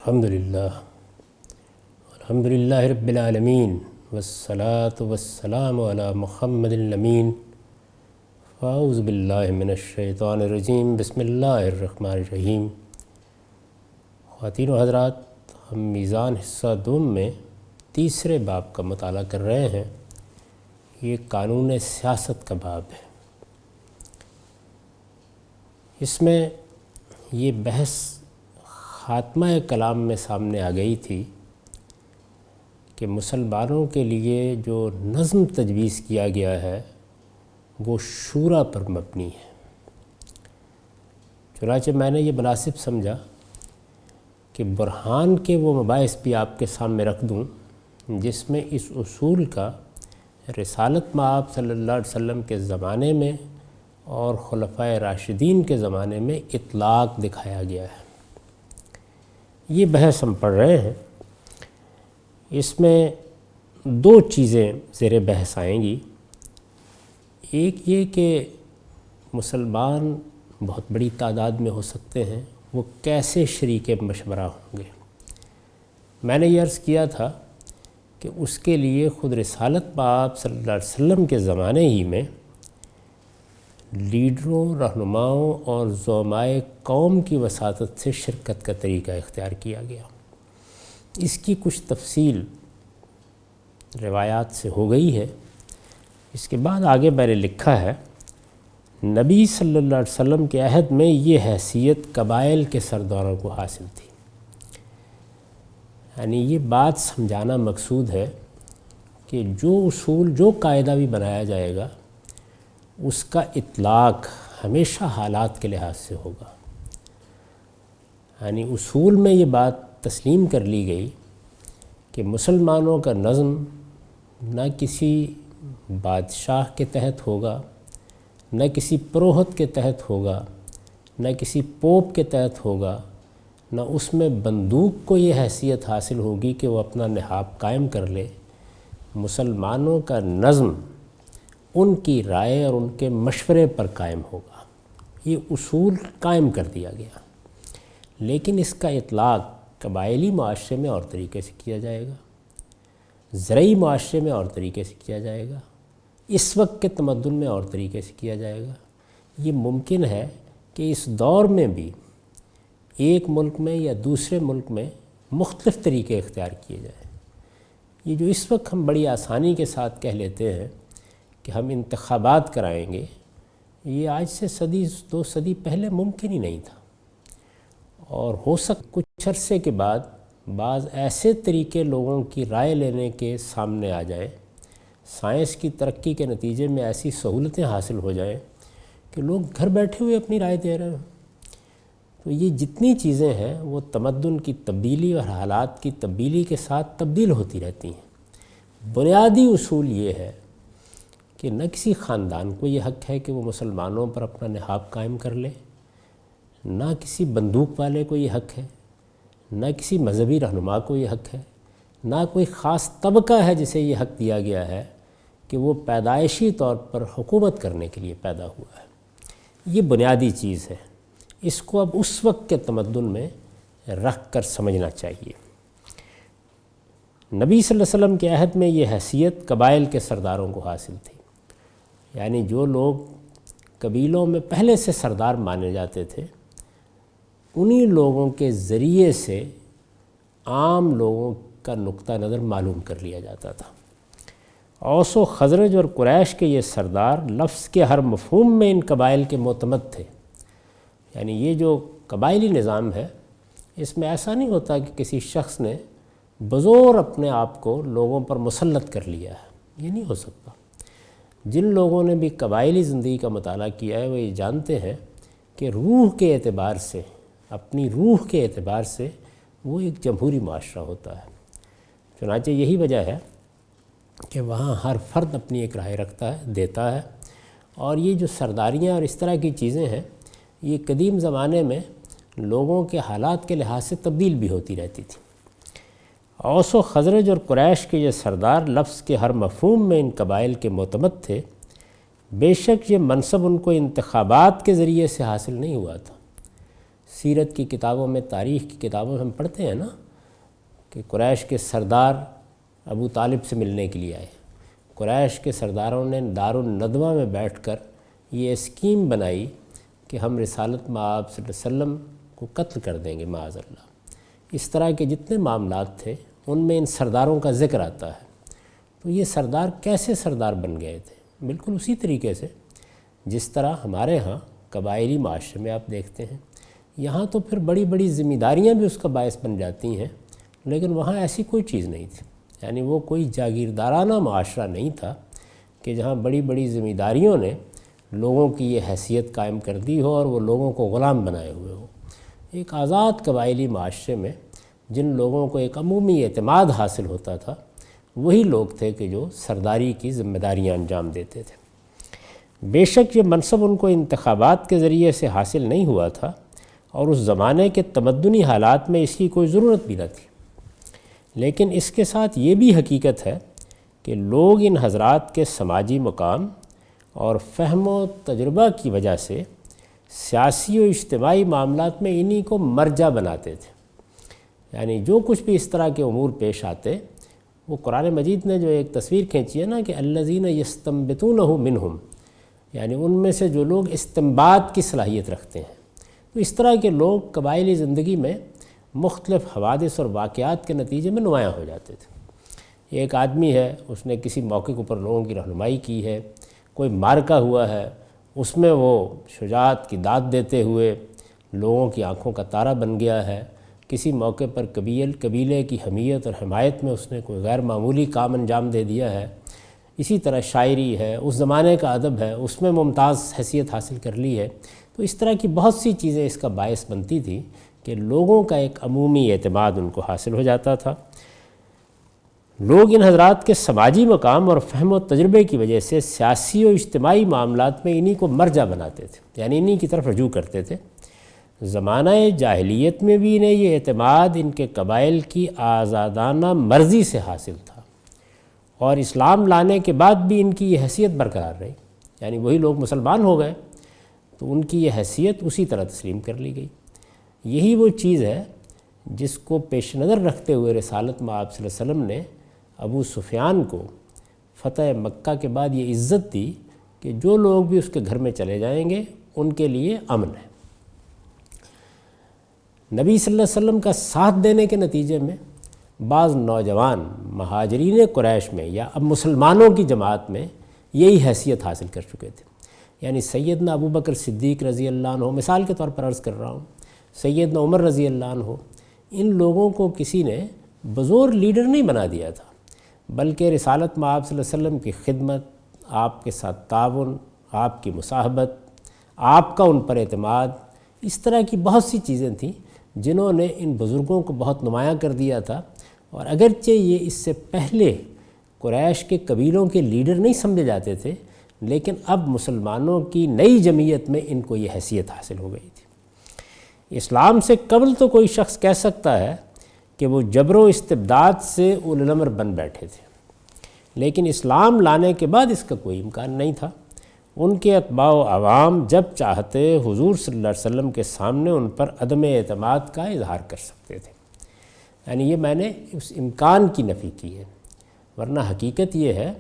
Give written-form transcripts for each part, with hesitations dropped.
الحمدللہ رب العالمین والصلاة والسلام علی محمد الامین فاعوذ باللہ من الشیطان الرجیم بسم اللہ الرحمن الرحیم۔ خواتین و حضرات، ہم میزان حصہ دوم میں تیسرے باب کا مطالعہ کر رہے ہیں۔ یہ قانون سیاست کا باب ہے۔ اس میں یہ بحث خاتمہ کلام میں سامنے آ گئی تھی کہ مسلمانوں کے لیے جو نظم تجویز کیا گیا ہے وہ شورا پر مبنی ہے۔ چنانچہ میں نے یہ مناسب سمجھا کہ برہان کے وہ مباحث بھی آپ کے سامنے رکھ دوں جس میں اس اصول کا رسالت مآب صلی اللہ علیہ وسلم کے زمانے میں اور خلفائے راشدین کے زمانے میں اطلاق دکھایا گیا ہے۔ یہ بحث ہم پڑھ رہے ہیں۔ اس میں دو چیزیں زیر بحث آئیں گی۔ ایک یہ کہ مسلمان بہت بڑی تعداد میں ہو سکتے ہیں، وہ کیسے شریک مشورہ ہوں گے۔ میں نے یہ عرض کیا تھا کہ اس کے لیے خود رسالت مآب صلی اللہ علیہ وسلم کے زمانے ہی میں لیڈروں، رہنماؤں اور زعمائے قوم کی وساطت سے شرکت کا طریقہ اختیار کیا گیا۔ اس کی کچھ تفصیل روایات سے ہو گئی ہے۔ اس کے بعد آگے میں نے لکھا ہے، نبی صلی اللہ علیہ وسلم کے عہد میں یہ حیثیت قبائل کے سرداروں کو حاصل تھی۔ یعنی یہ بات سمجھانا مقصود ہے کہ جو اصول، جو قاعدہ بھی بنایا جائے گا اس کا اطلاق ہمیشہ حالات کے لحاظ سے ہوگا۔ یعنی اصول میں یہ بات تسلیم کر لی گئی کہ مسلمانوں کا نظم نہ کسی بادشاہ کے تحت ہوگا، نہ کسی پروہت کے تحت ہوگا، نہ کسی پوپ کے تحت ہوگا، نہ اس میں بندوق کو یہ حیثیت حاصل ہوگی کہ وہ اپنا نہاد قائم کر لے۔ مسلمانوں کا نظم ان کی رائے اور ان کے مشورے پر قائم ہوگا۔ یہ اصول قائم کر دیا گیا، لیکن اس کا اطلاق قبائلی معاشرے میں اور طریقے سے کیا جائے گا، زرعی معاشرے میں اور طریقے سے کیا جائے گا، اس وقت کے تمدن میں اور طریقے سے کیا جائے گا۔ یہ ممکن ہے کہ اس دور میں بھی ایک ملک میں یا دوسرے ملک میں مختلف طریقے اختیار کیے جائیں۔ یہ جو اس وقت ہم بڑی آسانی کے ساتھ کہہ لیتے ہیں کہ ہم انتخابات کرائیں گے، یہ آج سے دو صدی پہلے ممکن ہی نہیں تھا۔ اور ہو سکتا کچھ عرصے کے بعد بعض ایسے طریقے لوگوں کی رائے لینے کے سامنے آ جائیں، سائنس کی ترقی کے نتیجے میں ایسی سہولتیں حاصل ہو جائیں کہ لوگ گھر بیٹھے ہوئے اپنی رائے دے رہے ہیں۔ تو یہ جتنی چیزیں ہیں وہ تمدن کی تبدیلی اور حالات کی تبدیلی کے ساتھ تبدیل ہوتی رہتی ہیں۔ بنیادی اصول یہ ہے کہ نہ کسی خاندان کو یہ حق ہے کہ وہ مسلمانوں پر اپنا نہاد قائم کر لے، نہ کسی بندوق والے کو یہ حق ہے، نہ کسی مذہبی رہنما کو یہ حق ہے، نہ کوئی خاص طبقہ ہے جسے یہ حق دیا گیا ہے کہ وہ پیدائشی طور پر حکومت کرنے کے لیے پیدا ہوا ہے۔ یہ بنیادی چیز ہے۔ اس کو اب اس وقت کے تمدن میں رکھ کر سمجھنا چاہیے۔ نبی صلی اللہ علیہ وسلم کے عہد میں یہ حیثیت قبائل کے سرداروں کو حاصل تھی۔ یعنی جو لوگ قبیلوں میں پہلے سے سردار مانے جاتے تھے، انہی لوگوں کے ذریعے سے عام لوگوں کا نقطہ نظر معلوم کر لیا جاتا تھا۔ اوس و خزرج اور قریش کے یہ سردار لفظ کے ہر مفہوم میں ان قبائل کے معتمد تھے۔ یعنی یہ جو قبائلی نظام ہے، اس میں ایسا نہیں ہوتا کہ کسی شخص نے بزور اپنے آپ کو لوگوں پر مسلط کر لیا ہے، یہ نہیں ہو سکتا۔ جن لوگوں نے بھی قبائلی زندگی کا مطالعہ کیا ہے وہ یہ جانتے ہیں کہ روح کے اعتبار سے، اپنی روح کے اعتبار سے وہ ایک جمہوری معاشرہ ہوتا ہے۔ چنانچہ یہی وجہ ہے کہ وہاں ہر فرد اپنی ایک رائے رکھتا ہے، دیتا ہے، اور یہ جو سرداریاں اور اس طرح کی چیزیں ہیں یہ قدیم زمانے میں لوگوں کے حالات کے لحاظ سے تبدیل بھی ہوتی رہتی تھی۔ اوس و خزرج اور قریش کے یہ سردار لفظ کے ہر مفہوم میں ان قبائل کے معتمد تھے۔ بے شک یہ منصب ان کو انتخابات کے ذریعے سے حاصل نہیں ہوا تھا، سیرت کی کتابوں میں، تاریخ کی کتابوں میں ہم پڑھتے ہیں نا کہ قریش کے سردار ابو طالب سے ملنے کے لیے آئے۔ قریش کے سرداروں نے دارالندوہ میں بیٹھ کر یہ اسکیم بنائی کہ ہم رسالت مآب صلی اللہ علیہ وسلم کو قتل کر دیں گے معاذ اللہ۔ اس طرح کے جتنے معاملات تھے ان میں ان سرداروں کا ذکر آتا ہے۔ تو یہ سردار کیسے سردار بن گئے تھے؟ بالکل اسی طریقے سے جس طرح ہمارے ہاں قبائلی معاشرے میں آپ دیکھتے ہیں، یہاں تو پھر بڑی بڑی ذمہ داریاں بھی اس کا باعث بن جاتی ہیں، لیکن وہاں ایسی کوئی چیز نہیں تھی۔ یعنی وہ کوئی جاگیردارانہ معاشرہ نہیں تھا کہ جہاں بڑی بڑی ذمہ داریوں نے لوگوں کی یہ حیثیت قائم کر دی ہو اور وہ لوگوں کو غلام بنائے ہوئے ہو۔ ایک آزاد قبائلی معاشرے میں جن لوگوں کو ایک عمومی اعتماد حاصل ہوتا تھا، وہی لوگ تھے کہ جو سرداری کی ذمہ داریاں انجام دیتے تھے۔ بے شک یہ منصب ان کو انتخابات کے ذریعے سے حاصل نہیں ہوا تھا، اور اس زمانے کے تمدنی حالات میں اس کی کوئی ضرورت بھی نہ تھی، لیکن اس کے ساتھ یہ بھی حقیقت ہے کہ لوگ ان حضرات کے سماجی مقام اور فہم و تجربہ کی وجہ سے سیاسی و اجتماعی معاملات میں انہی کو مرجع بناتے تھے۔ یعنی جو کچھ بھی اس طرح کے امور پیش آتے، وہ قرآن مجید نے جو ایک تصویر کھینچی ہے نا کہ الذین یستنبطونہ منہم، یعنی ان میں سے جو لوگ استنباط کی صلاحیت رکھتے ہیں، تو اس طرح کے لوگ قبائلی زندگی میں مختلف حوادث اور واقعات کے نتیجے میں نمایاں ہو جاتے تھے۔ ایک آدمی ہے، اس نے کسی موقع کے اوپر لوگوں کی رہنمائی کی ہے، کوئی مارکا ہوا ہے، اس میں وہ شجاعت کی داد دیتے ہوئے لوگوں کی آنکھوں کا تارہ بن گیا ہے۔ کسی موقع پر قبیلے کی حمیت اور حمایت میں اس نے کوئی غیر معمولی کام انجام دے دیا ہے۔ اسی طرح شاعری ہے، اس زمانے کا ادب ہے، اس میں ممتاز حیثیت حاصل کر لی ہے۔ تو اس طرح کی بہت سی چیزیں اس کا باعث بنتی تھی کہ لوگوں کا ایک عمومی اعتماد ان کو حاصل ہو جاتا تھا۔ لوگ ان حضرات کے سماجی مقام اور فہم و تجربے کی وجہ سے سیاسی و اجتماعی معاملات میں انہی کو مرجع بناتے تھے، یعنی انہی کی طرف رجوع کرتے تھے۔ زمانہ جاہلیت میں بھی انہیں یہ اعتماد ان کے قبائل کی آزادانہ مرضی سے حاصل تھا، اور اسلام لانے کے بعد بھی ان کی یہ حیثیت برقرار رہی۔ یعنی وہی لوگ مسلمان ہو گئے تو ان کی یہ حیثیت اسی طرح تسلیم کر لی گئی۔ یہی وہ چیز ہے جس کو پیش نظر رکھتے ہوئے رسالت مآب صلی اللہ علیہ وسلم نے ابو سفیان کو فتح مکہ کے بعد یہ عزت دی کہ جو لوگ بھی اس کے گھر میں چلے جائیں گے ان کے لیے امن ہے۔ نبی صلی اللہ علیہ وسلم کا ساتھ دینے کے نتیجے میں بعض نوجوان مہاجرین قریش میں یا اب مسلمانوں کی جماعت میں یہی حیثیت حاصل کر چکے تھے۔ یعنی سیدنا ابو بکر صدیق رضی اللہ عنہ، مثال کے طور پر عرض کر رہا ہوں، سیدنا عمر رضی اللہ عنہ، ان لوگوں کو کسی نے بزور لیڈر نہیں بنا دیا تھا، بلکہ رسالت مآب صلی اللہ علیہ وسلم کی خدمت، آپ کے ساتھ تعاون، آپ کی مصاحبت، آپ کا ان پر اعتماد، اس طرح کی بہت سی چیزیں تھیں جنہوں نے ان بزرگوں کو بہت نمایاں کر دیا تھا۔ اور اگرچہ یہ اس سے پہلے قریش کے قبیلوں کے لیڈر نہیں سمجھے جاتے تھے، لیکن اب مسلمانوں کی نئی جمعیت میں ان کو یہ حیثیت حاصل ہو گئی تھی۔ اسلام سے قبل تو کوئی شخص کہہ سکتا ہے کہ وہ جبر و استبداد سے اولو الامر بن بیٹھے تھے، لیکن اسلام لانے کے بعد اس کا کوئی امکان نہیں تھا۔ ان کے اتباع و عوام جب چاہتے حضور صلی اللہ علیہ وسلم کے سامنے ان پر عدم اعتماد کا اظہار کر سکتے تھے۔ یعنی یہ میں نے اس امکان کی نفی کی ہے، ورنہ حقیقت یہ ہے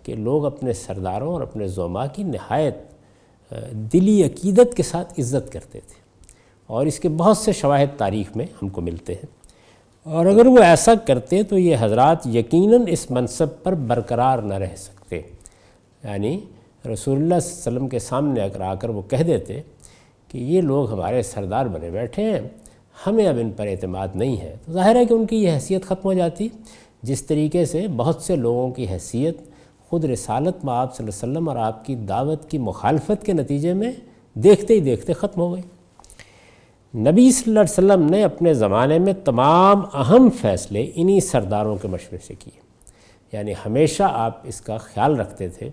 کہ لوگ اپنے سرداروں اور اپنے زعماء کی نہایت دلی عقیدت کے ساتھ عزت کرتے تھے، اور اس کے بہت سے شواہد تاریخ میں ہم کو ملتے ہیں۔ اور اگر وہ ایسا کرتے تو یہ حضرات یقیناً اس منصب پر برقرار نہ رہ سکتے۔ یعنی رسول اللہ صلی اللہ علیہ وسلم کے سامنے اگر آ کر وہ کہہ دیتے کہ یہ لوگ ہمارے سردار بنے بیٹھے ہیں، ہمیں اب ان پر اعتماد نہیں ہے، تو ظاہر ہے کہ ان کی یہ حیثیت ختم ہو جاتی، جس طریقے سے بہت سے لوگوں کی حیثیت خود رسالت مآب صلی اللہ علیہ وسلم اور آپ کی دعوت کی مخالفت کے نتیجے میں دیکھتے ہی دیکھتے ختم ہو گئی۔ نبی صلی اللہ علیہ وسلم نے اپنے زمانے میں تمام اہم فیصلے انہی سرداروں کے مشورے سے کیے۔ یعنی ہمیشہ آپ اس کا خیال رکھتے تھے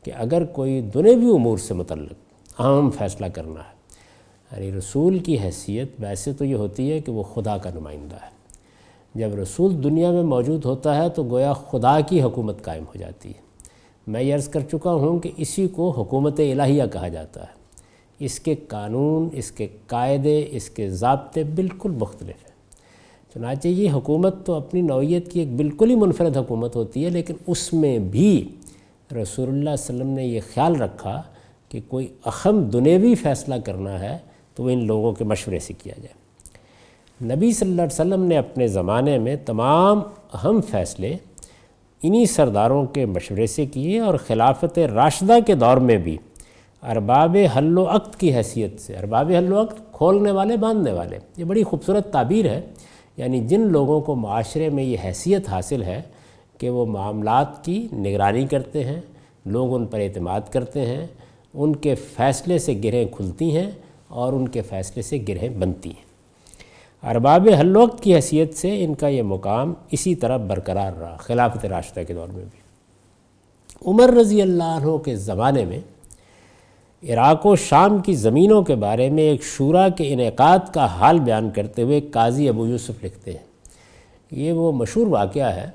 کہ اگر کوئی دنیوی امور سے متعلق اہم فیصلہ کرنا ہے، یعنی رسول کی حیثیت ویسے تو یہ ہوتی ہے کہ وہ خدا کا نمائندہ ہے۔ جب رسول دنیا میں موجود ہوتا ہے تو گویا خدا کی حکومت قائم ہو جاتی ہے۔ میں یہ عرض کر چکا ہوں کہ اسی کو حکومت الہیہ کہا جاتا ہے۔ اس کے قانون، اس کے قاعدے، اس کے ضابطے بالکل مختلف ہیں۔ چنانچہ یہ حکومت تو اپنی نوعیت کی ایک بالکل ہی منفرد حکومت ہوتی ہے، لیکن اس میں بھی رسول اللہ صلی اللہ علیہ وسلم نے یہ خیال رکھا کہ کوئی اہم دنیوی فیصلہ کرنا ہے تو وہ ان لوگوں کے مشورے سے کیا جائے۔ نبی صلی اللہ علیہ وسلم نے اپنے زمانے میں تمام اہم فیصلے انہی سرداروں کے مشورے سے کیے، اور خلافت راشدہ کے دور میں بھی ارباب حل و عقد کی حیثیت سے، ارباب حل و عقد کھولنے والے، باندھنے والے، یہ بڑی خوبصورت تعبیر ہے، یعنی جن لوگوں کو معاشرے میں یہ حیثیت حاصل ہے کہ وہ معاملات کی نگرانی کرتے ہیں، لوگ ان پر اعتماد کرتے ہیں، ان کے فیصلے سے گرہیں کھلتی ہیں اور ان کے فیصلے سے گرہیں بنتی ہیں۔ ارباب حل و عقد کی حیثیت سے ان کا یہ مقام اسی طرح برقرار رہا خلافت راشدہ کے دور میں بھی۔ عمر رضی اللہ عنہ کے زمانے میں عراق و شام کی زمینوں کے بارے میں ایک شورا کے انعقاد کا حال بیان کرتے ہوئے قاضی ابو یوسف لکھتے ہیں، یہ وہ مشہور واقعہ ہے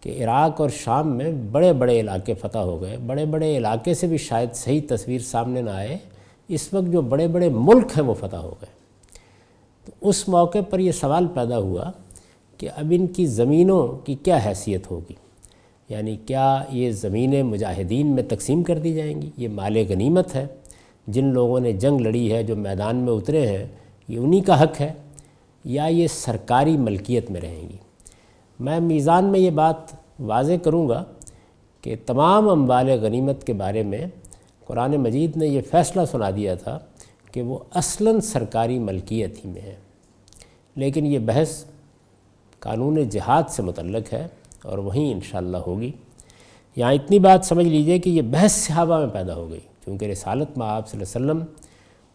کہ عراق اور شام میں بڑے بڑے علاقے فتح ہو گئے، بڑے بڑے علاقے سے بھی شاید صحیح تصویر سامنے نہ آئے، اس وقت جو بڑے بڑے ملک ہیں وہ فتح ہو گئے۔ تو اس موقع پر یہ سوال پیدا ہوا کہ اب ان کی زمینوں کی کیا حیثیت ہوگی، یعنی کیا یہ زمینیں مجاہدین میں تقسیم کر دی جائیں گی؟ یہ مال غنیمت ہے، جن لوگوں نے جنگ لڑی ہے، جو میدان میں اترے ہیں، یہ انہی کا حق ہے، یا یہ سرکاری ملکیت میں رہیں گی؟ میں میزان میں یہ بات واضح کروں گا کہ تمام اموال غنیمت کے بارے میں قرآن مجید نے یہ فیصلہ سنا دیا تھا کہ وہ اصلاً سرکاری ملکیت ہی میں ہے، لیکن یہ بحث قانون جہاد سے متعلق ہے اور وہیں انشاءاللہ ہوگی۔ یہاں اتنی بات سمجھ لیجئے کہ یہ بحث صحابہ میں پیدا ہو گئی، کیونکہ رسالت مآب صلی اللہ علیہ وسلم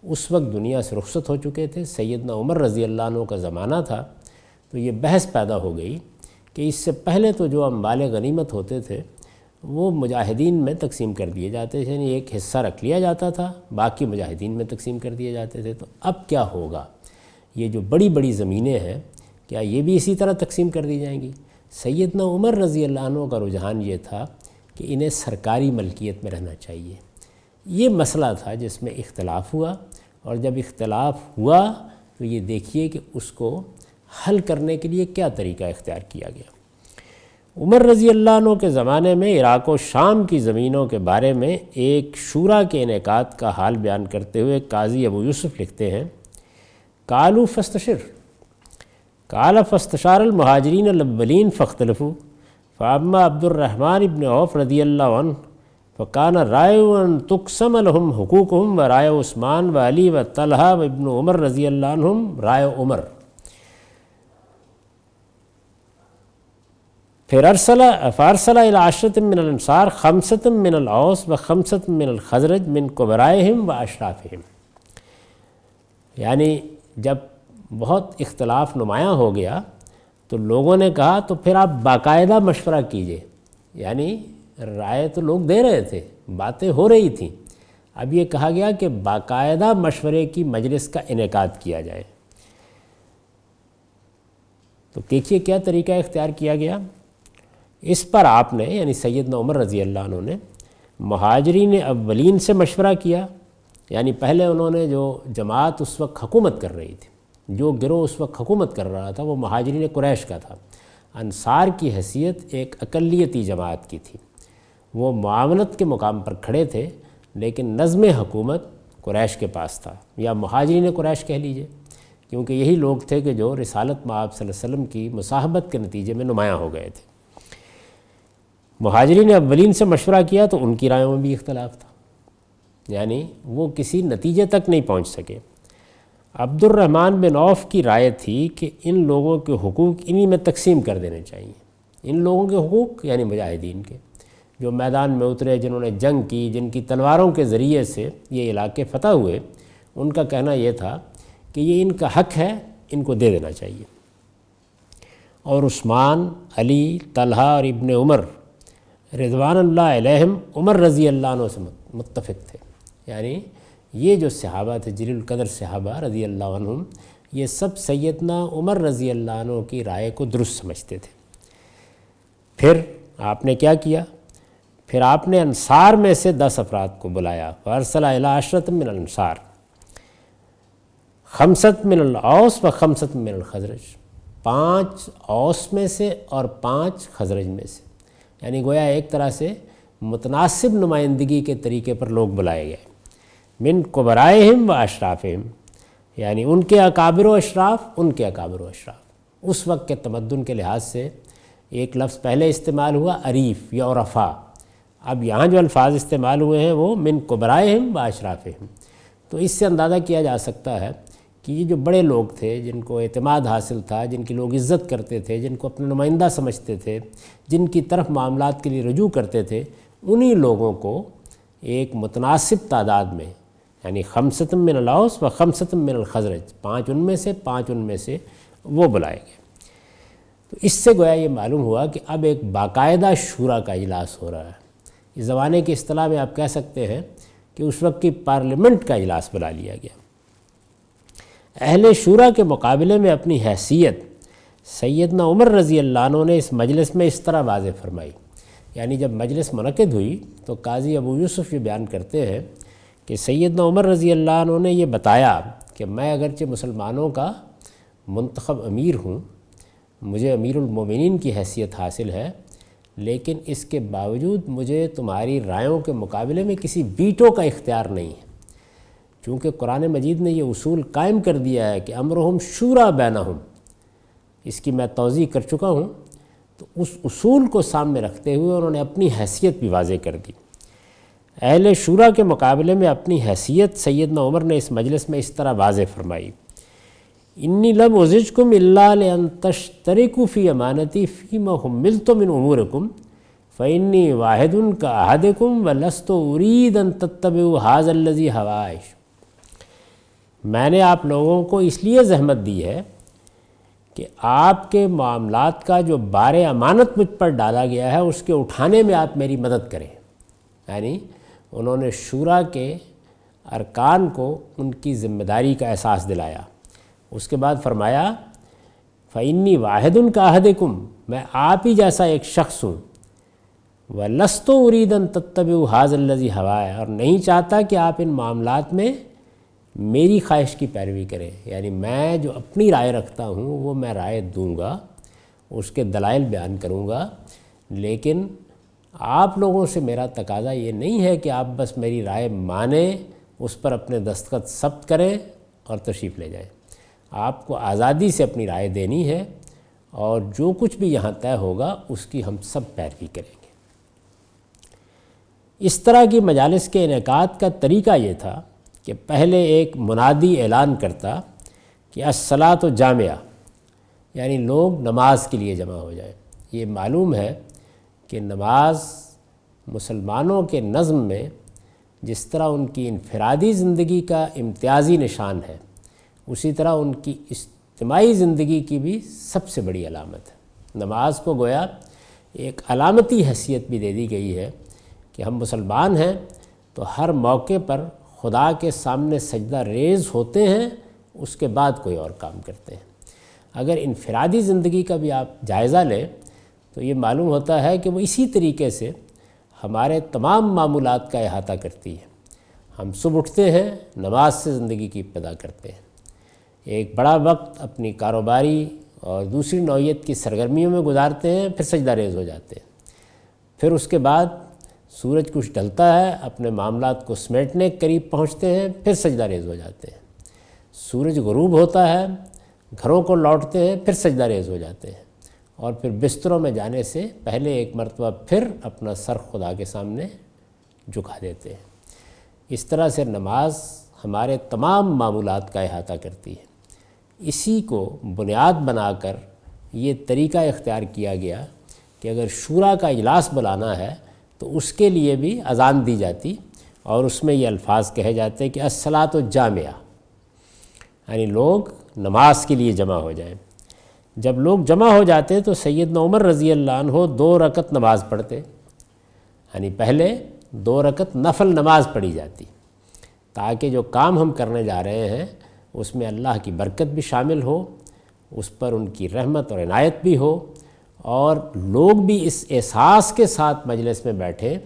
اس وقت دنیا سے رخصت ہو چکے تھے، سیدنا عمر رضی اللہ عنہ کا زمانہ تھا، تو یہ بحث پیدا ہو گئی کہ اس سے پہلے تو جو اموال غنیمت ہوتے تھے وہ مجاہدین میں تقسیم کر دیے جاتے تھے، یعنی ایک حصہ رکھ لیا جاتا تھا، باقی مجاہدین میں تقسیم کر دیے جاتے تھے۔ تو اب کیا ہوگا؟ یہ جو بڑی بڑی زمینیں ہیں، کیا یہ بھی اسی طرح تقسیم کر دی جائیں گی؟ سیدنا عمر رضی اللہ عنہ کا رجحان یہ تھا کہ انہیں سرکاری ملکیت میں رہنا چاہیے۔ یہ مسئلہ تھا جس میں اختلاف ہوا، اور جب اختلاف ہوا تو یہ دیکھیے کہ اس کو حل کرنے کے لیے کیا طریقہ اختیار کیا گیا۔ عمر رضی اللہ عنہ کے زمانے میں عراق و شام کی زمینوں کے بارے میں ایک شورا کے انعقاد کا حال بیان کرتے ہوئے قاضی ابو یوسف لکھتے ہیں، قالوا فاستشر، قال فاستشار المہاجرین الاولین فاختلفوا، فاما عبد الرحمن بن عوف رضی اللہ عنہ فکان رائے ان تقسم لهم حقوقهم ورائے عثمان و علی و طلحہ و ابن عمر رضی اللہ عنہم رائے عمر۔ پھر فارسل الى عشرة من الانصار خمسة من الاوس و خمسة من الخزرج من کبرائہم و اشرافہم، یعنی جب بہت اختلاف نمایاں ہو گیا تو لوگوں نے کہا تو پھر آپ باقاعدہ مشورہ کیجئے، یعنی رائے تو لوگ دے رہے تھے، باتیں ہو رہی تھیں، اب یہ کہا گیا کہ باقاعدہ مشورے کی مجلس کا انعقاد کیا جائے۔ تو دیکھیے کیا طریقہ اختیار کیا گیا۔ اس پر آپ نے، یعنی سیدنا عمر رضی اللہ عنہ نے، مہاجرین اولین سے مشورہ کیا، یعنی پہلے انہوں نے جو جماعت اس وقت حکومت کر رہی تھی، جو گروہ اس وقت حکومت کر رہا تھا وہ مہاجرین قریش کا تھا۔ انصار کی حیثیت ایک اقلیتی جماعت کی تھی، وہ معاونت کے مقام پر کھڑے تھے، لیکن نظم حکومت قریش کے پاس تھا، یا مہاجرین قریش کہہ لیجئے، کیونکہ یہی لوگ تھے کہ جو رسالت مآب صلی اللہ علیہ وسلم کی مصاحبت کے نتیجے میں نمایاں ہو گئے تھے۔ مہاجرین اولین سے مشورہ کیا تو ان کی رائےوں میں بھی اختلاف تھا، یعنی وہ کسی نتیجے تک نہیں پہنچ سکے۔ عبد الرحمن بن عوف کی رائے تھی کہ ان لوگوں کے حقوق انہی میں تقسیم کر دینے چاہیے، ان لوگوں کے حقوق یعنی مجاہدین کے، جو میدان میں اترے، جنہوں نے جنگ کی، جن کی تلواروں کے ذریعے سے یہ علاقے فتح ہوئے، ان کا کہنا یہ تھا کہ یہ ان کا حق ہے، ان کو دے دینا چاہیے۔ اور عثمان، علی، طلحہ اور ابن عمر رضوان اللہ علیہم عمر رضی اللہ عنہ سے متفق تھے، یعنی یہ جو صحابہ تھے جلیل القدر صحابہ رضی اللہ عنہم، یہ سب سیدنا عمر رضی اللہ عنہ کی رائے کو درست سمجھتے تھے۔ پھر آپ نے کیا کیا؟ پھر آپ نے انصار میں سے 10 افراد کو بلایا، فارسل الی عشرۃ من الانصار، 5 من الاوس و 5 من الخزرج، 5 اوس میں سے اور 5 خزرج میں سے، یعنی گویا ایک طرح سے متناسب نمائندگی کے طریقے پر لوگ بلائے گئے، من کبرائہم و اشرافہم، یعنی ان کے اکابر و اشراف، ان کے اکابر و اشراف۔ اس وقت کے تمدن کے لحاظ سے ایک لفظ پہلے استعمال ہوا عریف یا عرفا، اب یہاں جو الفاظ استعمال ہوئے ہیں وہ من کبرائہم و اشرافہم، تو اس سے اندازہ کیا جا سکتا ہے کہ یہ جو بڑے لوگ تھے، جن کو اعتماد حاصل تھا، جن کی لوگ عزت کرتے تھے، جن کو اپنا نمائندہ سمجھتے تھے، جن کی طرف معاملات کے لیے رجوع کرتے تھے، انہی لوگوں کو ایک متناسب تعداد میں، یعنی 5 من الاوس و 5 من الخزرج، 5 ان میں سے 5 ان میں سے وہ بلائے گئے۔ تو اس سے گویا یہ معلوم ہوا کہ اب ایک باقاعدہ شورا کا اجلاس ہو رہا ہے۔ اس زمانے کی اصطلاح میں آپ کہہ سکتے ہیں کہ اس وقت کی پارلیمنٹ کا اجلاس بلا لیا گیا۔ اہل شورا کے مقابلے میں اپنی حیثیت سیدنا عمر رضی اللہ عنہ نے اس مجلس میں اس طرح واضح فرمائی، یعنی جب مجلس منعقد ہوئی تو قاضی ابو یوسف یہ بیان کرتے ہیں کہ سیدنا عمر رضی اللہ عنہ نے یہ بتایا کہ میں اگرچہ مسلمانوں کا منتخب امیر ہوں، مجھے امیر المومنین کی حیثیت حاصل ہے، لیکن اس کے باوجود مجھے تمہاری رائوں کے مقابلے میں کسی ویٹو کا اختیار نہیں ہے، چونکہ قرآن مجید نے یہ اصول قائم کر دیا ہے کہ امرہم شورا بینہم، اس کی میں توضیح کر چکا ہوں، تو اس اصول کو سامنے رکھتے ہوئے انہوں نے اپنی حیثیت بھی واضح کر دی۔ اہل شورا کے مقابلے میں اپنی حیثیت سیدنا عمر نے اس مجلس میں اس طرح واضح فرمائی، انی لم ازجکم الا لان تشترکوا فی امانتی فیما حملت من امورکم فانی واحد کاحدکم ولست ارید ان تتبعوا ھذا الذی ھوائش۔ میں نے آپ لوگوں کو اس لیے زحمت دی ہے کہ آپ کے معاملات کا جو بار امانت مجھ پر ڈالا گیا ہے اس کے اٹھانے میں آپ میری مدد کریں، یعنی انہوں نے شورا کے ارکان کو ان کی ذمہ داری کا احساس دلایا۔ اس کے بعد فرمایا فإنی واحد کاحدکم، میں آپ ہی جیسا ایک شخص ہوں، وَلَسْتُ أُرِيدُ أَن تَتَّبِعُوا هَذَا الَّذِي هَوَائِي، اور نہیں چاہتا کہ آپ ان معاملات میں میری خواہش کی پیروی کریں، یعنی میں جو اپنی رائے رکھتا ہوں وہ میں رائے دوں گا، اس کے دلائل بیان کروں گا، لیکن آپ لوگوں سے میرا تقاضا یہ نہیں ہے کہ آپ بس میری رائے مانیں، اس پر اپنے دستخط ثبت کریں اور تشریف لے جائیں۔ آپ کو آزادی سے اپنی رائے دینی ہے، اور جو کچھ بھی یہاں طے ہوگا اس کی ہم سب پیروی کریں گے۔ اس طرح کی مجالس کے انعقاد کا طریقہ یہ تھا کہ پہلے ایک منادی اعلان کرتا کہ الصلاۃ جامعہ، یعنی لوگ نماز کے لیے جمع ہو جائیں۔ یہ معلوم ہے کہ نماز مسلمانوں کے نظم میں جس طرح ان کی انفرادی زندگی کا امتیازی نشان ہے، اسی طرح ان کی اجتماعی زندگی کی بھی سب سے بڑی علامت ہے۔ نماز کو گویا ایک علامتی حیثیت بھی دے دی گئی ہے کہ ہم مسلمان ہیں تو ہر موقع پر خدا کے سامنے سجدہ ریز ہوتے ہیں، اس کے بعد کوئی اور کام کرتے ہیں۔ اگر انفرادی زندگی کا بھی آپ جائزہ لیں تو یہ معلوم ہوتا ہے کہ وہ اسی طریقے سے ہمارے تمام معمولات کا احاطہ کرتی ہے۔ ہم صبح اٹھتے ہیں، نماز سے زندگی کی ابتدا کرتے ہیں، ایک بڑا وقت اپنی کاروباری اور دوسری نوعیت کی سرگرمیوں میں گزارتے ہیں، پھر سجدہ ریز ہو جاتے ہیں، پھر اس کے بعد سورج کچھ ڈھلتا ہے، اپنے معاملات کو سمیٹنے کے قریب پہنچتے ہیں، پھر سجدہ ریز ہو جاتے ہیں، سورج غروب ہوتا ہے، گھروں کو لوٹتے ہیں، پھر سجدہ ریز ہو جاتے ہیں، اور پھر بستروں میں جانے سے پہلے ایک مرتبہ پھر اپنا سر خدا کے سامنے جھکا دیتے ہیں۔ اس طرح سے نماز ہمارے تمام معمولات کا احاطہ کرتی ہے۔ اسی کو بنیاد بنا کر یہ طریقہ اختیار کیا گیا کہ اگر شورا کا اجلاس بلانا ہے تو اس کے لیے بھی اذان دی جاتی، اور اس میں یہ الفاظ کہے جاتے کہ الصلاۃ جامعہ، یعنی لوگ نماز کے لیے جمع ہو جائیں۔ جب لوگ جمع ہو جاتے تو سیدنا عمر رضی اللہ عنہ 2 رکعت نماز پڑھتے، یعنی پہلے 2 رکعت نفل نماز پڑھی جاتی، تاکہ جو کام ہم کرنے جا رہے ہیں اس میں اللہ کی برکت بھی شامل ہو، اس پر ان کی رحمت اور عنایت بھی ہو، اور لوگ بھی اس احساس کے ساتھ مجلس میں بیٹھیں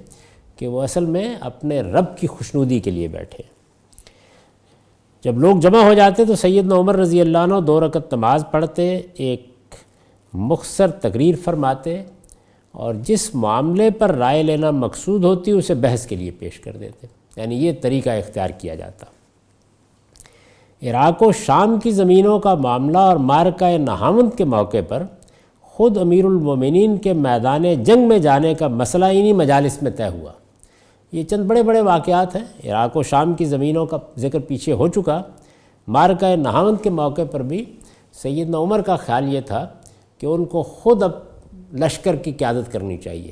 کہ وہ اصل میں اپنے رب کی خوشنودی کے لیے بیٹھے۔ جب لوگ جمع ہو جاتے تو سیدنا عمر رضی اللہ عنہ 2 رکعت نماز پڑھتے، ایک مختصر تقریر فرماتے اور جس معاملے پر رائے لینا مقصود ہوتی اسے بحث کے لیے پیش کر دیتے، یعنی یہ طریقہ اختیار کیا جاتا۔ عراق و شام کی زمینوں کا معاملہ اور معرکہ نہاوند کے موقع پر خود امیر المومنین کے میدان جنگ میں جانے کا مسئلہ انہی مجالس میں طے ہوا۔ یہ چند بڑے بڑے واقعات ہیں۔ عراق و شام کی زمینوں کا ذکر پیچھے ہو چکا، معرکہ نہاوند کے موقع پر بھی سیدنا عمر کا خیال یہ تھا کہ ان کو خود اب لشکر کی قیادت کرنی چاہیے،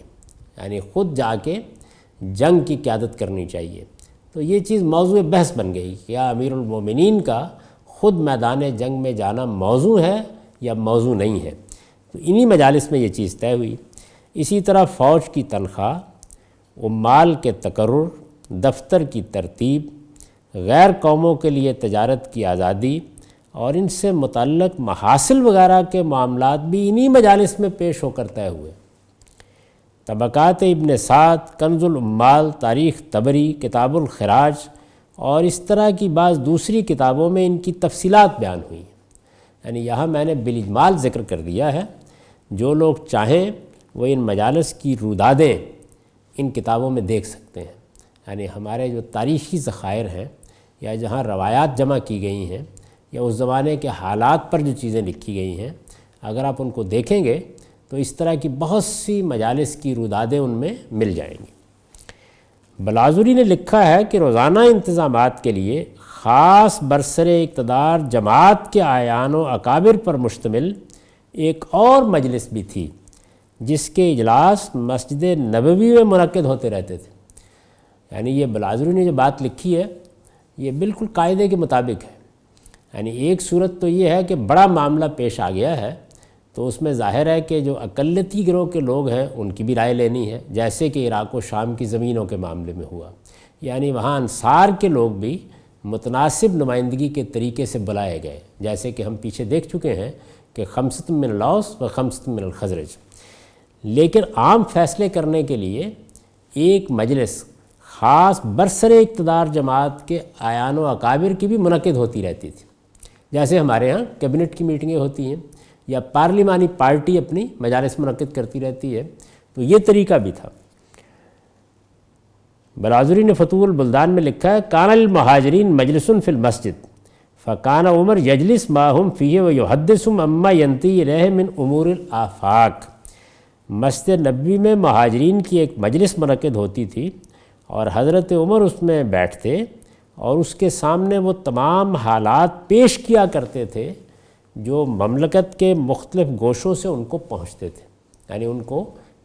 یعنی خود جا کے جنگ کی قیادت کرنی چاہیے۔ تو یہ چیز موضوع بحث بن گئی کہ کیا امیر المومنین کا خود میدان جنگ میں جانا موضوع ہے یا موضوع نہیں ہے۔ تو انہی مجالس میں یہ چیز طے ہوئی۔ اسی طرح فوج کی تنخواہ، عمال کے تقرر، دفتر کی ترتیب، غیر قوموں کے لیے تجارت کی آزادی اور ان سے متعلق محاصل وغیرہ کے معاملات بھی انہی مجالس میں پیش ہو کر طے ہوئے۔ طبقات ابن سعد، کنز العمال، تاریخ طبری، کتاب الخراج اور اس طرح کی بعض دوسری کتابوں میں ان کی تفصیلات بیان ہوئی۔ یعنی یہاں میں نے بالاجمال ذکر کر دیا ہے، جو لوگ چاہیں وہ ان مجالس کی رودادیں ان کتابوں میں دیکھ سکتے ہیں۔ یعنی ہمارے جو تاریخی ذخائر ہیں یا جہاں روایات جمع کی گئی ہیں یا اس زمانے کے حالات پر جو چیزیں لکھی گئی ہیں، اگر آپ ان کو دیکھیں گے تو اس طرح کی بہت سی مجالس کی رودادیں ان میں مل جائیں گی۔ بلاذری نے لکھا ہے کہ روزانہ انتظامات کے لیے خاص برسر اقتدار جماعت کے اعیان و اکابر پر مشتمل ایک اور مجلس بھی تھی، جس کے اجلاس مسجد نبوی میں منعقد ہوتے رہتے تھے۔ یعنی یہ بلاذری نے جو بات لکھی ہے یہ بالکل قاعدے کے مطابق ہے۔ یعنی ایک صورت تو یہ ہے کہ بڑا معاملہ پیش آ گیا ہے تو اس میں ظاہر ہے کہ جو اقلیتی گروہ کے لوگ ہیں ان کی بھی رائے لینی ہے، جیسے کہ عراق و شام کی زمینوں کے معاملے میں ہوا۔ یعنی وہاں انصار کے لوگ بھی متناسب نمائندگی کے طریقے سے بلائے گئے، جیسے کہ ہم پیچھے دیکھ چکے ہیں کہ خمسۃ من الاوس و خمسۃ من الخزرج۔ لیکن عام فیصلے کرنے کے لیے ایک مجلس خاص برسر اقتدار جماعت کے اعیان و اکابر کی بھی منعقد ہوتی رہتی تھی، جیسے ہمارے ہاں کیبنٹ کی میٹنگیں ہوتی ہیں یا پارلیمانی پارٹی اپنی مجالس منعقد کرتی رہتی ہے، تو یہ طریقہ بھی تھا۔ بلاذری نے فتوح البلدان میں لکھا ہے کان المہاجرین مجلس فی المسجد فکان عمر یجلس معہم فیہ ویحدثہم اما ینتی الیہ من امور الآفاق۔ مسجد نبوی میں مہاجرین کی ایک مجلس منعقد ہوتی تھی اور حضرت عمر اس میں بیٹھتے اور اس کے سامنے وہ تمام حالات پیش کیا کرتے تھے جو مملکت کے مختلف گوشوں سے ان کو پہنچتے تھے۔ یعنی ان کو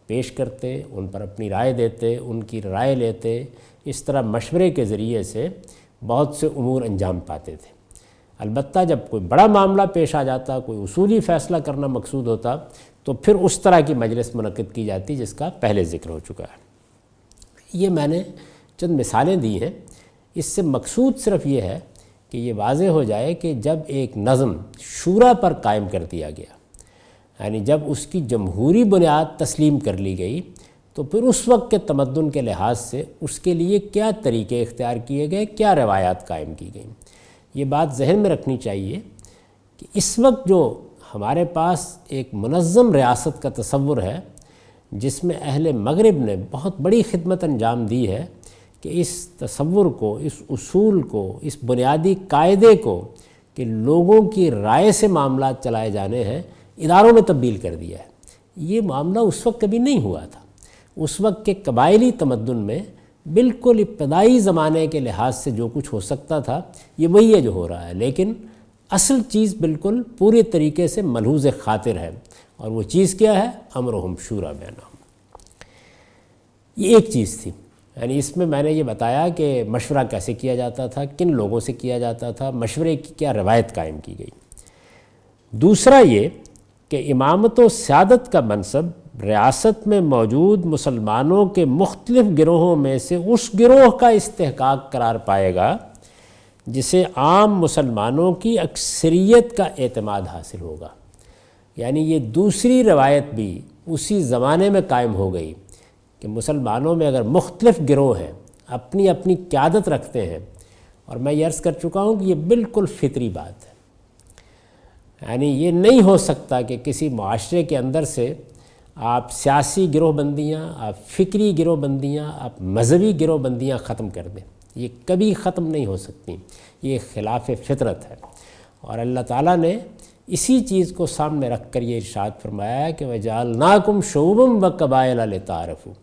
پیش کرتے، ان پر اپنی رائے دیتے، ان کی رائے لیتے، اس طرح مشورے کے ذریعے سے بہت سے امور انجام پاتے تھے۔ البتہ جب کوئی بڑا معاملہ پیش آ جاتا، کوئی اصولی فیصلہ کرنا مقصود ہوتا تو پھر اس طرح کی مجلس منعقد کی جاتی جس کا پہلے ذکر ہو چکا ہے۔ یہ میں نے چند مثالیں دی ہیں، اس سے مقصود صرف یہ ہے کہ یہ واضح ہو جائے کہ جب ایک نظم شورا پر قائم کر دیا گیا، یعنی جب اس کی جمہوری بنیاد تسلیم کر لی گئی، تو پھر اس وقت کے تمدن کے لحاظ سے اس کے لیے کیا طریقے اختیار کیے گئے، کیا روایات قائم کی گئیں۔ یہ بات ذہن میں رکھنی چاہیے کہ اس وقت جو ہمارے پاس ایک منظم ریاست کا تصور ہے، جس میں اہل مغرب نے بہت بڑی خدمت انجام دی ہے کہ اس تصور کو، اس اصول کو، اس بنیادی قاعدے کو کہ لوگوں کی رائے سے معاملات چلائے جانے ہیں، اداروں میں تبدیل کر دیا ہے۔ یہ معاملہ اس وقت کبھی نہیں ہوا تھا۔ اس وقت کے قبائلی تمدن میں بالکل ابتدائی زمانے کے لحاظ سے جو کچھ ہو سکتا تھا یہ وہی ہے جو ہو رہا ہے، لیکن اصل چیز بالکل پورے طریقے سے ملحوظ خاطر ہے، اور وہ چیز کیا ہے؟ امرہم شورا بینہم۔ یہ ایک چیز تھی، یعنی اس میں میں نے یہ بتایا کہ مشورہ کیسے کیا جاتا تھا، کن لوگوں سے کیا جاتا تھا، مشورے کی کیا روایت قائم کی گئی۔ دوسرا یہ کہ امامت و سیادت کا منصب ریاست میں موجود مسلمانوں کے مختلف گروہوں میں سے اس گروہ کا استحقاق قرار پائے گا جسے عام مسلمانوں کی اکثریت کا اعتماد حاصل ہوگا۔ یعنی یہ دوسری روایت بھی اسی زمانے میں قائم ہو گئی کہ مسلمانوں میں اگر مختلف گروہ ہیں، اپنی اپنی قیادت رکھتے ہیں، اور میں یہ عرض کر چکا ہوں کہ یہ بالکل فطری بات ہے، یعنی یہ نہیں ہو سکتا کہ کسی معاشرے کے اندر سے آپ سیاسی گروہ بندیاں، آپ فکری گروہ بندیاں، آپ مذہبی گروہ بندیاں ختم کر دیں، یہ کبھی ختم نہیں ہو سکتی، یہ خلاف فطرت ہے۔ اور اللہ تعالیٰ نے اسی چیز کو سامنے رکھ کر یہ ارشاد فرمایا ہے کہ وَجَعَلْنَاكُمْ شُعُوبًا وَقَبَائِلَ لِتَعَارَفُوا،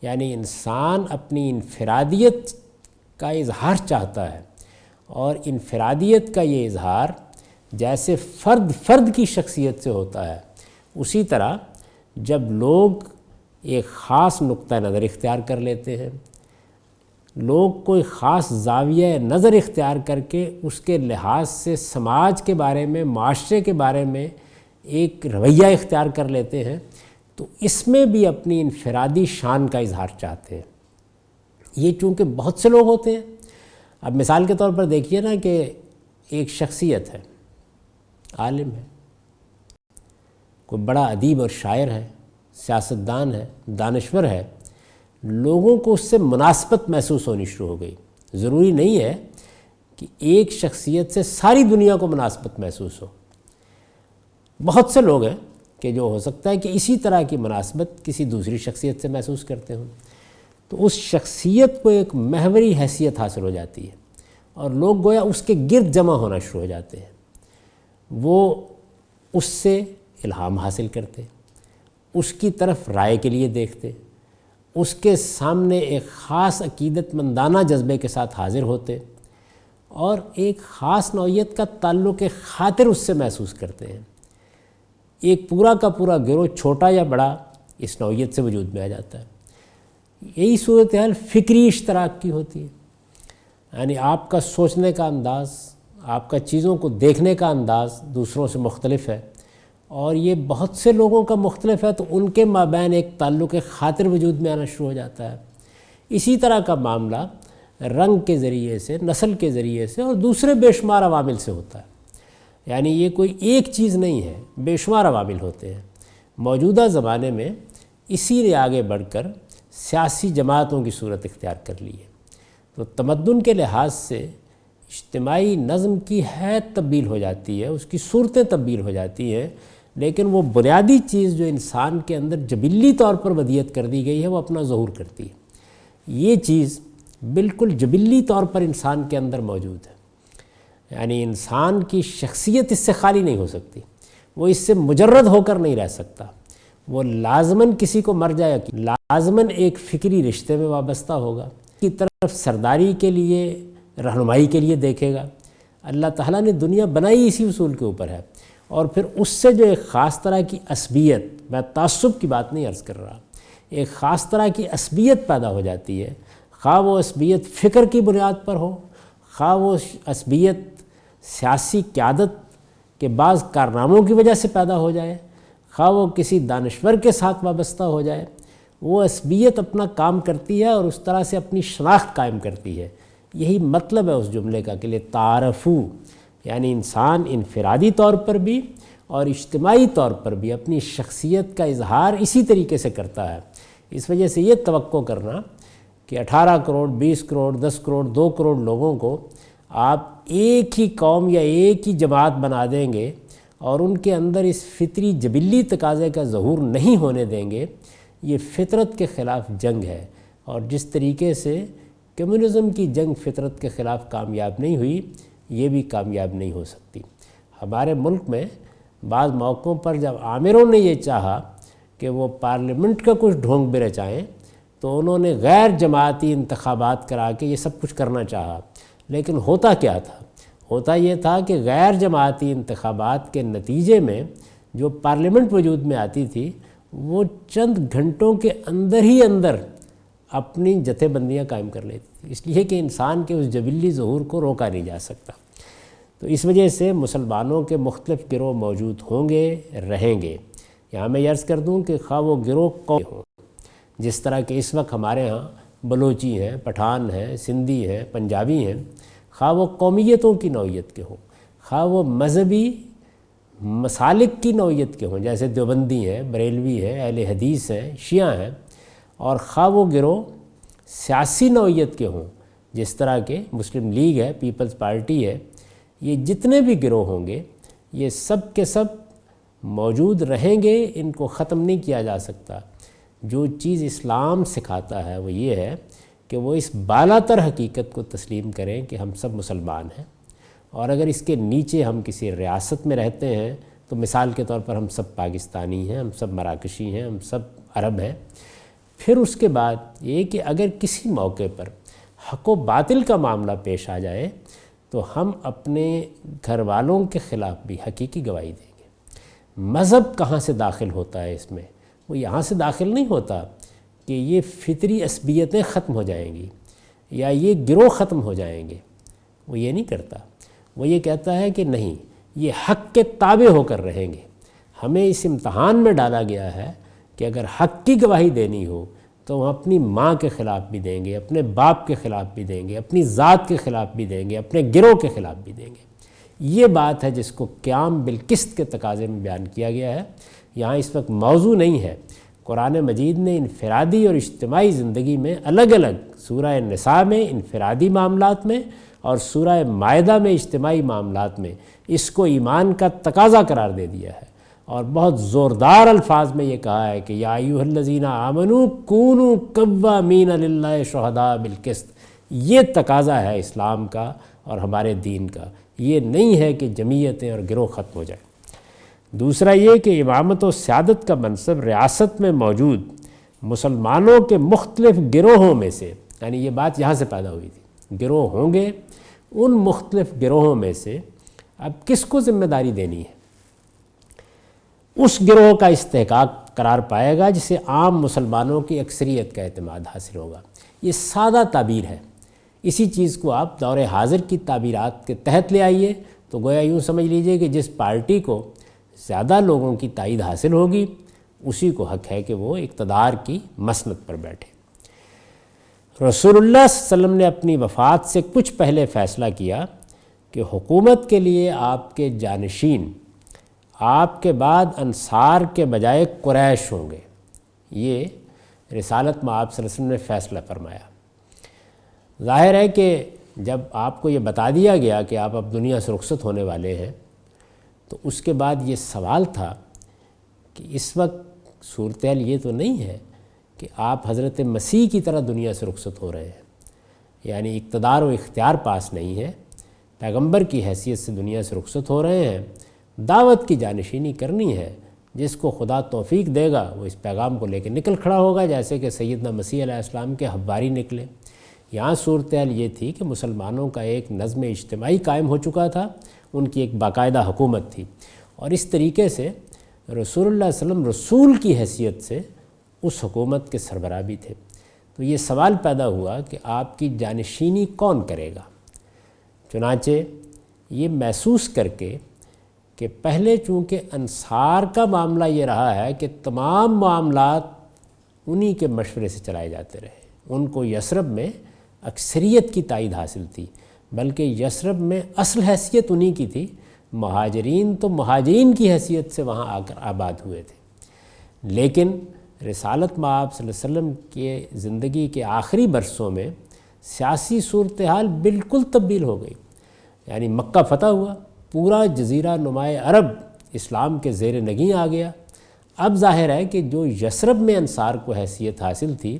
یعنی انسان اپنی انفرادیت کا اظہار چاہتا ہے، اور انفرادیت کا یہ اظہار جیسے فرد کی شخصیت سے ہوتا ہے، اسی طرح جب لوگ ایک خاص نقطہ نظر اختیار کر لیتے ہیں، لوگ کوئی خاص زاویہ نظر اختیار کر کے اس کے لحاظ سے سماج کے بارے میں، معاشرے کے بارے میں ایک رویہ اختیار کر لیتے ہیں، تو اس میں بھی اپنی انفرادی شان کا اظہار چاہتے ہیں۔ یہ چونکہ بہت سے لوگ ہوتے ہیں، اب مثال کے طور پر دیکھیے نا کہ ایک شخصیت ہے، عالم ہے، کوئی بڑا ادیب اور شاعر ہے، سیاستدان ہے، دانشور ہے، لوگوں کو اس سے مناسبت محسوس ہونی شروع ہو گئی۔ ضروری نہیں ہے کہ ایک شخصیت سے ساری دنیا کو مناسبت محسوس ہو، بہت سے لوگ ہیں کہ جو ہو سکتا ہے کہ اسی طرح کی مناسبت کسی دوسری شخصیت سے محسوس کرتے ہوں، تو اس شخصیت کو ایک محوری حیثیت حاصل ہو جاتی ہے، اور لوگ گویا اس کے گرد جمع ہونا شروع ہو جاتے ہیں، وہ اس سے الہام حاصل کرتے، اس کی طرف رائے کے لیے دیکھتے، اس کے سامنے ایک خاص عقیدت مندانہ جذبے کے ساتھ حاضر ہوتے، اور ایک خاص نوعیت کا تعلق خاطر اس سے محسوس کرتے ہیں۔ ایک پورا کا پورا گروہ، چھوٹا یا بڑا، اس نوعیت سے وجود میں آ جاتا ہے۔ یہی صورتحال فکری اشتراک کی ہوتی ہے، یعنی آپ کا سوچنے کا انداز، آپ کا چیزوں کو دیکھنے کا انداز دوسروں سے مختلف ہے، اور یہ بہت سے لوگوں کا مختلف ہے، تو ان کے مابین ایک تعلق خاطر وجود میں آنا شروع ہو جاتا ہے۔ اسی طرح کا معاملہ رنگ کے ذریعے سے، نسل کے ذریعے سے، اور دوسرے بے شمار عوامل سے ہوتا ہے، یعنی یہ کوئی ایک چیز نہیں ہے، بے شمار عوامل ہوتے ہیں۔ موجودہ زمانے میں اسی نے آگے بڑھ کر سیاسی جماعتوں کی صورت اختیار کر لی ہے، تو تمدن کے لحاظ سے اجتماعی نظم کی حیت تبدیل ہو جاتی ہے، اس کی صورتیں تبدیل ہو جاتی ہیں، لیکن وہ بنیادی چیز جو انسان کے اندر جبلی طور پر ودیت کر دی گئی ہے، وہ اپنا ظہور کرتی ہے۔ یہ چیز بالکل جبلی طور پر انسان کے اندر موجود ہے، یعنی انسان کی شخصیت اس سے خالی نہیں ہو سکتی، وہ اس سے مجرد ہو کر نہیں رہ سکتا، وہ لازماً کسی کو مر جائے، لازماً ایک فکری رشتے میں وابستہ ہوگا، کی طرف سرداری کے لیے، رہنمائی کے لیے دیکھے گا۔ اللہ تعالیٰ نے دنیا بنائی اسی اصول کے اوپر ہے، اور پھر اس سے جو ایک خاص طرح کی عصبیت، میں تعصب کی بات نہیں عرض کر رہا، ایک خاص طرح کی عصبیت پیدا ہو جاتی ہے، خواہ وہ عصبیت فکر کی بنیاد پر ہو، خواہ وہ عصبیت سیاسی قیادت کے بعض کارناموں کی وجہ سے پیدا ہو جائے، خواہ وہ کسی دانشور کے ساتھ وابستہ ہو جائے، وہ عصبیت اپنا کام کرتی ہے اور اس طرح سے اپنی شناخت قائم کرتی ہے۔ یہی مطلب ہے اس جملے کا کہ تعارفو، یعنی انسان انفرادی طور پر بھی اور اجتماعی طور پر بھی اپنی شخصیت کا اظہار اسی طریقے سے کرتا ہے۔ اس وجہ سے یہ توقع کرنا کہ 18 کروڑ، 20 کروڑ، 10 کروڑ، 2 کروڑ لوگوں کو آپ ایک ہی قوم یا ایک ہی جماعت بنا دیں گے اور ان کے اندر اس فطری جبلی تقاضے کا ظہور نہیں ہونے دیں گے، یہ فطرت کے خلاف جنگ ہے، اور جس طریقے سے کمیونزم کی جنگ فطرت کے خلاف کامیاب نہیں ہوئی، یہ بھی کامیاب نہیں ہو سکتی۔ ہمارے ملک میں بعض موقعوں پر جب آمروں نے یہ چاہا کہ وہ پارلیمنٹ کا کچھ ڈھونگ بھی رچائیں، تو انہوں نے غیر جماعتی انتخابات کرا کے یہ سب کچھ کرنا چاہا، لیکن ہوتا کیا تھا؟ ہوتا یہ تھا کہ غیر جماعتی انتخابات کے نتیجے میں جو پارلیمنٹ وجود میں آتی تھی، وہ چند گھنٹوں کے اندر ہی اندر اپنی جتھے بندیاں قائم کر لیتی تھی، اس لیے کہ انسان کے اس جبلی ظہور کو روکا نہیں جا سکتا۔ تو اس وجہ سے مسلمانوں کے مختلف گروہ موجود ہوں گے، رہیں گے۔ یہاں میں یہ عرض کر دوں کہ خواہ وہ گروہ قومی ہوں، جس طرح کہ اس وقت ہمارے ہاں بلوچی ہیں، پٹھان ہیں، سندھی ہیں، پنجابی ہیں، خواہ وہ قومیتوں کی نوعیت کے ہوں، خواہ وہ مذہبی مسالک کی نوعیت کے ہوں، جیسے دیوبندی ہیں، بریلوی ہیں، اہل حدیث ہیں، شیعہ ہیں، اور خواہ وہ گروہ سیاسی نوعیت کے ہوں، جس طرح کے مسلم لیگ ہے، پیپلز پارٹی ہے، یہ جتنے بھی گروہ ہوں گے یہ سب کے سب موجود رہیں گے، ان کو ختم نہیں کیا جا سکتا۔ جو چیز اسلام سکھاتا ہے وہ یہ ہے کہ وہ اس بالا تر حقیقت کو تسلیم کریں کہ ہم سب مسلمان ہیں، اور اگر اس کے نیچے ہم کسی ریاست میں رہتے ہیں تو مثال کے طور پر ہم سب پاکستانی ہیں، ہم سب مراکشی ہیں، ہم سب عرب ہیں۔ پھر اس کے بعد یہ کہ اگر کسی موقع پر حق و باطل کا معاملہ پیش آ جائے تو ہم اپنے گھر والوں کے خلاف بھی حقیقی گواہی دیں گے۔ مذہب کہاں سے داخل ہوتا ہے اس میں؟ وہ یہاں سے داخل نہیں ہوتا کہ یہ فطری عصبیتیں ختم ہو جائیں گی یا یہ گروہ ختم ہو جائیں گے، وہ یہ نہیں کرتا۔ وہ یہ کہتا ہے کہ نہیں، یہ حق کے تابع ہو کر رہیں گے۔ ہمیں اس امتحان میں ڈالا گیا ہے کہ اگر حق کی گواہی دینی ہو تو ہم اپنی ماں کے خلاف بھی دیں گے، اپنے باپ کے خلاف بھی دیں گے، اپنی ذات کے خلاف بھی دیں گے، اپنے گروہ کے خلاف بھی دیں گے۔ یہ بات ہے جس کو قیام بالقسط کے تقاضے میں بیان کیا گیا ہے۔ یہاں اس وقت موضوع نہیں ہے۔ قرآن مجید نے انفرادی اور اجتماعی زندگی میں الگ الگ، سورہ نساء میں انفرادی معاملات میں اور سورہ مائدہ میں اجتماعی معاملات میں اس کو ایمان کا تقاضا قرار دے دیا ہے، اور بہت زوردار الفاظ میں یہ کہا ہے کہ یا ایھا الذین آمنوا کونوا قوامین للہ شہداء بالقسط۔ یہ تقاضا ہے اسلام کا اور ہمارے دین کا، یہ نہیں ہے کہ جمعیتیں اور گروہ ختم ہو جائیں۔ دوسرا یہ کہ امامت و سیادت کا منصب ریاست میں موجود مسلمانوں کے مختلف گروہوں میں سے، یعنی یہ بات یہاں سے پیدا ہوئی تھی، گروہ ہوں گے، ان مختلف گروہوں میں سے اب کس کو ذمہ داری دینی ہے؟ اس گروہ کا استحقاق قرار پائے گا جسے عام مسلمانوں کی اکثریت کا اعتماد حاصل ہوگا۔ یہ سادہ تعبیر ہے۔ اسی چیز کو آپ دور حاضر کی تعبیرات کے تحت لے آئیے تو گویا یوں سمجھ لیجئے کہ جس پارٹی کو زیادہ لوگوں کی تائید حاصل ہوگی اسی کو حق ہے کہ وہ اقتدار کی مسند پر بیٹھے۔ رسول اللہ صلی اللہ علیہ وسلم نے اپنی وفات سے کچھ پہلے فیصلہ کیا کہ حکومت کے لیے آپ کے جانشین آپ کے بعد انصار کے بجائے قریش ہوں گے۔ یہ رسالت میں آپ صلی اللہ علیہ وسلم نے فیصلہ فرمایا۔ ظاہر ہے کہ جب آپ کو یہ بتا دیا گیا کہ آپ اب دنیا سے رخصت ہونے والے ہیں تو اس کے بعد یہ سوال تھا کہ اس وقت صورتحال یہ تو نہیں ہے کہ آپ حضرت مسیح کی طرح دنیا سے رخصت ہو رہے ہیں، یعنی اقتدار و اختیار پاس نہیں ہے، پیغمبر کی حیثیت سے دنیا سے رخصت ہو رہے ہیں، دعوت کی جانشینی کرنی ہے، جس کو خدا توفیق دے گا وہ اس پیغام کو لے کے نکل کھڑا ہوگا، جیسے کہ سیدنا مسیح علیہ السلام کے حواری نکلے۔ یہاں صورتحال یہ تھی کہ مسلمانوں کا ایک نظم اجتماعی قائم ہو چکا تھا، ان کی ایک باقاعدہ حکومت تھی، اور اس طریقے سے رسول اللہ صلی اللہ علیہ وسلم رسول کی حیثیت سے اس حکومت کے سربراہ بھی تھے۔ تو یہ سوال پیدا ہوا کہ آپ کی جانشینی کون کرے گا؟ چنانچہ یہ محسوس کر کے کہ پہلے چونکہ انصار کا معاملہ یہ رہا ہے کہ تمام معاملات انہی کے مشورے سے چلائے جاتے رہے، ان کو یثرب میں اکثریت کی تائید حاصل تھی، بلکہ یثرب میں اصل حیثیت انہی کی تھی، مہاجرین تو مہاجرین کی حیثیت سے وہاں آ کر آباد ہوئے تھے۔ لیکن رسالت مآب صلی اللہ علیہ وسلم کے زندگی کے آخری برسوں میں سیاسی صورتحال بالکل تبدیل ہو گئی، یعنی مکہ فتح ہوا، پورا جزیرہ نمائے عرب اسلام کے زیر نگیں آ گیا۔ اب ظاہر ہے کہ جو یثرب میں انصار کو حیثیت حاصل تھی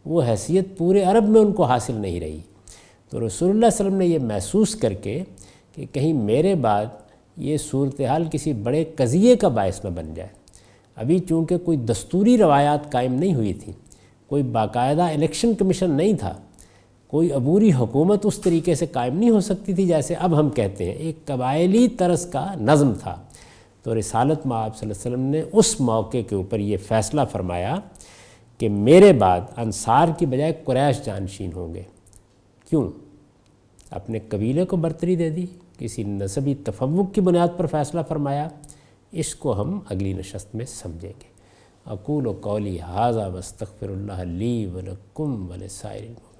وہ حیثیت پورے عرب میں ان کو حاصل نہیں رہی۔ تو رسول اللہ صلی اللہ علیہ وسلم نے یہ محسوس کر کے کہ کہیں میرے بعد یہ صورتحال کسی بڑے قضیے کا باعث نہ بن جائے۔ ابھی چونکہ کوئی دستوری روایات قائم نہیں ہوئی تھی، کوئی باقاعدہ الیکشن کمیشن نہیں تھا، کوئی عبوری حکومت اس طریقے سے قائم نہیں ہو سکتی تھی جیسے اب ہم کہتے ہیں، ایک قبائلی طرز کا نظم تھا۔ تو رسالت مآب صلی اللہ علیہ وسلم نے اس موقع کے اوپر یہ فیصلہ فرمایا کہ میرے بعد انصار کی بجائے قریش جانشین ہوں گے۔ کیوں؟ اپنے قبیلے کو برتری دے دی، کسی نسبی تفوق کی بنیاد پر فیصلہ فرمایا۔ اس کو ہم اگلی نشست میں سمجھیں گے۔ اقول قولی ھذا واستغفر اللہ لی ولکم ولسائر المؤمنین۔